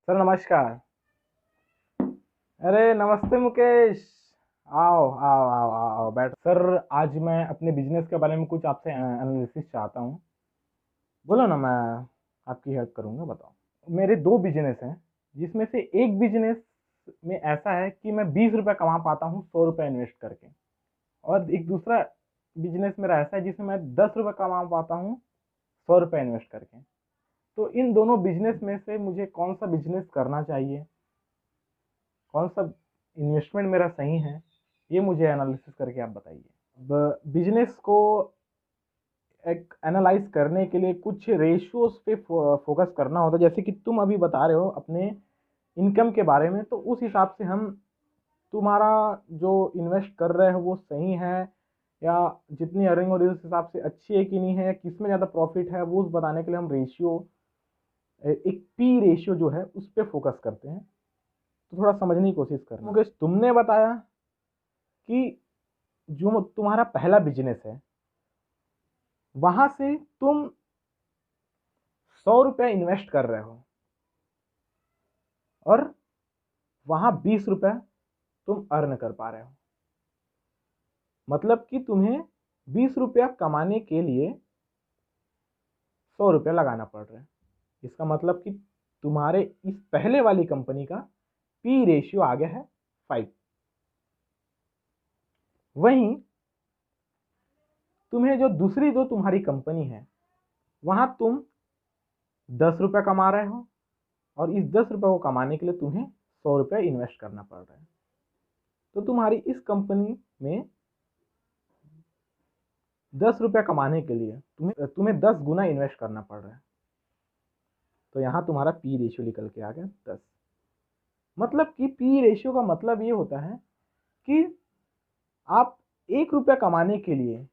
Sir नमस्कार। अरे नमस्ते मुकेश। आओ आओ आओ आओ आओ बैठ सर। आज मैं अपने बिजनेस के बारे में कुछ आपसे एनालिसिस चाहता हूँ। बोलो ना, मैं आपकी हेल्प करूँगा। बताओ। मेरे दो बिजनेस हैं, जिसमें से एक बिजनेस में ऐसा है कि मैं 20 रुपये कमा पाता हूँ 100 रुपये इन्वेस्ट करके, और एक दूसरा बिजनेस मेरा ऐसा है जिसमें मैं 10 रुपये कमा पाता हूँ 100 रुपये इन्वेस्ट करके। तो इन दोनों बिजनेस में से मुझे कौन सा बिजनेस करना चाहिए, कौन सा इन्वेस्टमेंट मेरा सही है, ये मुझे एनालिसिस करके आप बताइए। बिजनेस को एक एनालाइज करने के लिए कुछ रेशियोज पे फोकस करना होता है। जैसे कि तुम अभी बता रहे हो अपने इनकम के बारे में, तो उस हिसाब से हम तुम्हारा जो इन्वेस्ट कर रहे हो वो सही है, या जितनी अर्निंग हो रही है उस हिसाब से अच्छी है कि नहीं है, किस में ज़्यादा प्रॉफिट है, वो उस बताने के लिए हम रेशियो, एक पी रेशियो जो है उस पर फोकस करते हैं। तो थोड़ा समझने की कोशिश करना। मुकेश, तुमने बताया कि जो तुम्हारा पहला बिजनेस है वहां से तुम 100 रुपया इन्वेस्ट कर रहे हो, और वहां 20 रुपया तुम अर्न कर पा रहे हो। मतलब कि तुम्हें 20 रुपया कमाने के लिए 100 रुपया लगाना पड़ रहा है। इसका मतलब कि तुम्हारे इस पहले वाली कंपनी का पी रेशियो आ गया है 5। वहीं तुम्हें जो दूसरी जो तुम्हारी कंपनी है, वहां तुम 10 रुपया कमा रहे हो, और इस 10 रुपये को कमाने के लिए तुम्हें 100 रुपया इन्वेस्ट करना पड़ रहा है। तो तुम्हारी इस कंपनी में 10 रुपया कमाने के लिए तुम्हें तुम्हें 10 गुना इन्वेस्ट करना पड़ रहा है। तो यहाँ तुम्हारा पी रेशियो निकल के आ गया 10। मतलब कि पी रेशियो का मतलब ये होता है कि आप 1 रुपया कमाने के लिए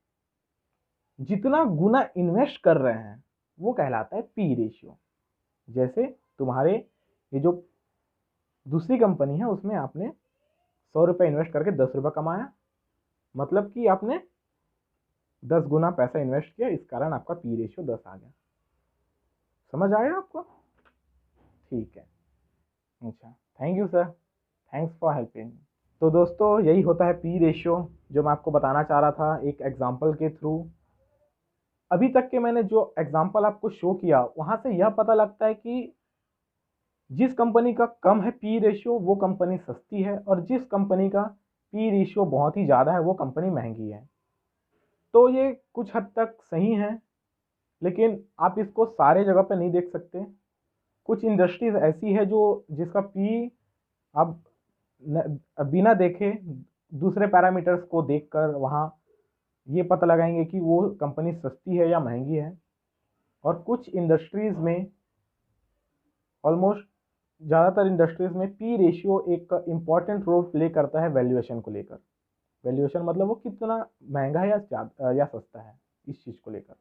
जितना गुना इन्वेस्ट कर रहे हैं वो कहलाता है पी रेशियो। जैसे तुम्हारे ये जो दूसरी कंपनी है उसमें आपने 100 रुपया इन्वेस्ट करके 10 रुपया कमाया, मतलब कि आपने 10 गुना पैसा इन्वेस्ट किया, इस कारण आपका पी रेशियो 10 आ गया। समझ आया आपको? ठीक है। अच्छा, thank you sir, thanks for helping. तो दोस्तों, यही होता है पी रेशियो, जो मैं आपको बताना चाह रहा था एक एग्जांपल के थ्रू। अभी तक के मैंने जो एग्जांपल आपको शो किया वहां से यह पता लगता है कि जिस कंपनी का कम है पी रेशियो वो कंपनी सस्ती है, और जिस कंपनी का पी रेशियो बहुत ही ज़्यादा है वो कंपनी महंगी है। तो ये कुछ हद तक सही है, लेकिन आप इसको सारे जगह पे नहीं देख सकते। कुछ इंडस्ट्रीज ऐसी है जो जिसका पी आप बिना देखे दूसरे पैरामीटर्स को देखकर वहाँ ये पता लगाएंगे कि वो कंपनी सस्ती है या महंगी है। और कुछ इंडस्ट्रीज में, ऑलमोस्ट ज़्यादातर इंडस्ट्रीज में पी रेशियो एक इम्पॉर्टेंट रोल प्ले करता है वैल्यूएशन को लेकर। वैल्यूएशन मतलब वो कितना महंगा है या सस्ता है, इस चीज़ को लेकर।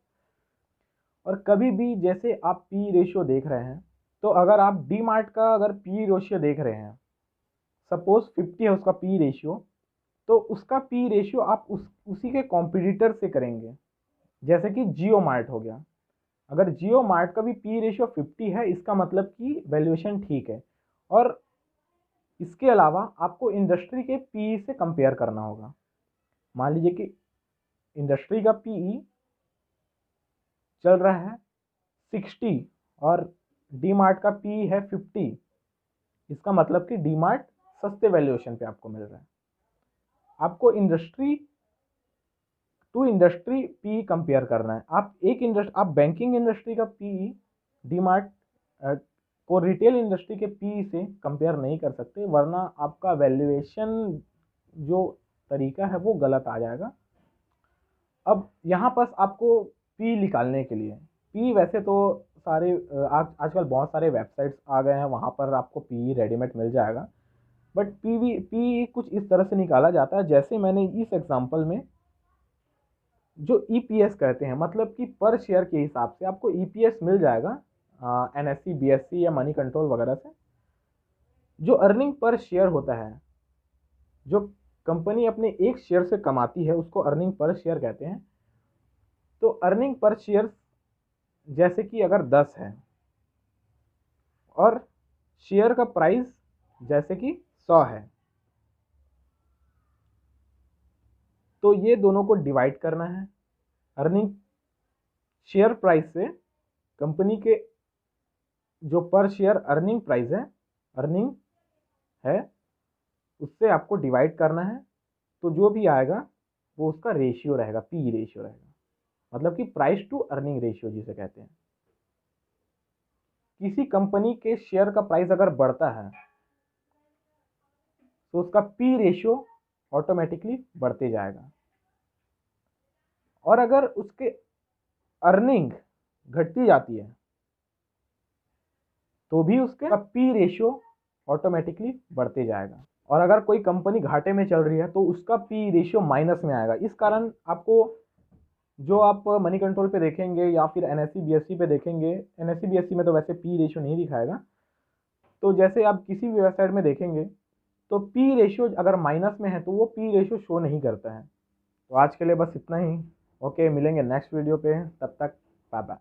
और कभी भी जैसे आप पी रेशियो देख रहे हैं, तो अगर आप डी मार्ट का अगर पी रेशियो देख रहे हैं, सपोज 50 है उसका पी रेशियो, तो उसका पी रेशियो आप उसी के कॉम्पिटिटर से करेंगे। जैसे कि जियो मार्ट हो गया, अगर जियो मार्ट का भी पी रेशियो 50 है, इसका मतलब कि वैल्यूएशन ठीक है। और इसके अलावा आपको इंडस्ट्री के पी से कंपेयर करना होगा। मान लीजिए कि इंडस्ट्री का पीई चल रहा है 60, और डी मार्ट का पी है 50। इसका मतलब कि डी मार्ट सस्ते वैल्यूएशन पे आपको मिल रहा है। आपको industry to industry P compare करना है। आप बैंकिंग इंडस्ट्री का पी डी मार्ट को रिटेल इंडस्ट्री के पी से कंपेयर नहीं कर सकते, वरना आपका वैल्यूएशन जो तरीका है वो गलत आ जाएगा। अब यहाँ पर आपको पी निकालने के लिए, पी वैसे तो सारे आजकल बहुत सारे वेबसाइट्स आ गए हैं, वहाँ पर आपको पी रेडीमेड मिल जाएगा। बट पी कुछ इस तरह से निकाला जाता है, जैसे मैंने इस एग्जांपल में जो ईपीएस कहते हैं, मतलब कि पर शेयर के हिसाब से आपको ईपीएस मिल जाएगा एनएससी, बीएससी या मनी कंट्रोल वगैरह से। जो अर्निंग पर शेयर होता है, जो कंपनी अपने एक शेयर से कमाती है, उसको अर्निंग पर शेयर कहते हैं। तो अर्निंग पर शेयर जैसे कि अगर 10 है और शेयर का प्राइस जैसे कि 100 है, तो ये दोनों को डिवाइड करना है। अर्निंग शेयर प्राइस से कंपनी के जो पर शेयर अर्निंग प्राइस है, अर्निंग है, उससे आपको डिवाइड करना है। तो जो भी आएगा वो उसका रेशियो रहेगा, पी रेशियो रहेगा, मतलब कि प्राइस टू अर्निंग रेशियो जिसे कहते हैं। किसी कंपनी के शेयर का प्राइस अगर बढ़ता है तो उसका पी रेशियो ऑटोमेटिकली बढ़ते जाएगा, और अगर उसके अर्निंग घटती जाती है तो भी उसका पी रेशियो ऑटोमेटिकली बढ़ते जाएगा। और अगर कोई कंपनी घाटे में चल रही है तो उसका पी रेशियो माइनस में आएगा। इस कारण आपको जो आप मनी कंट्रोल पे देखेंगे या फिर एनएससी बीएससी पे देखेंगे, एनएससी बीएससी में तो वैसे पी रेशियो नहीं दिखाएगा, तो जैसे आप किसी भी वेबसाइट में देखेंगे तो पी रेशियो अगर माइनस में है तो वो पी रेशियो शो नहीं करता है। तो आज के लिए बस इतना ही। ओके, मिलेंगे नेक्स्ट वीडियो पे, तब तक बाय बाय।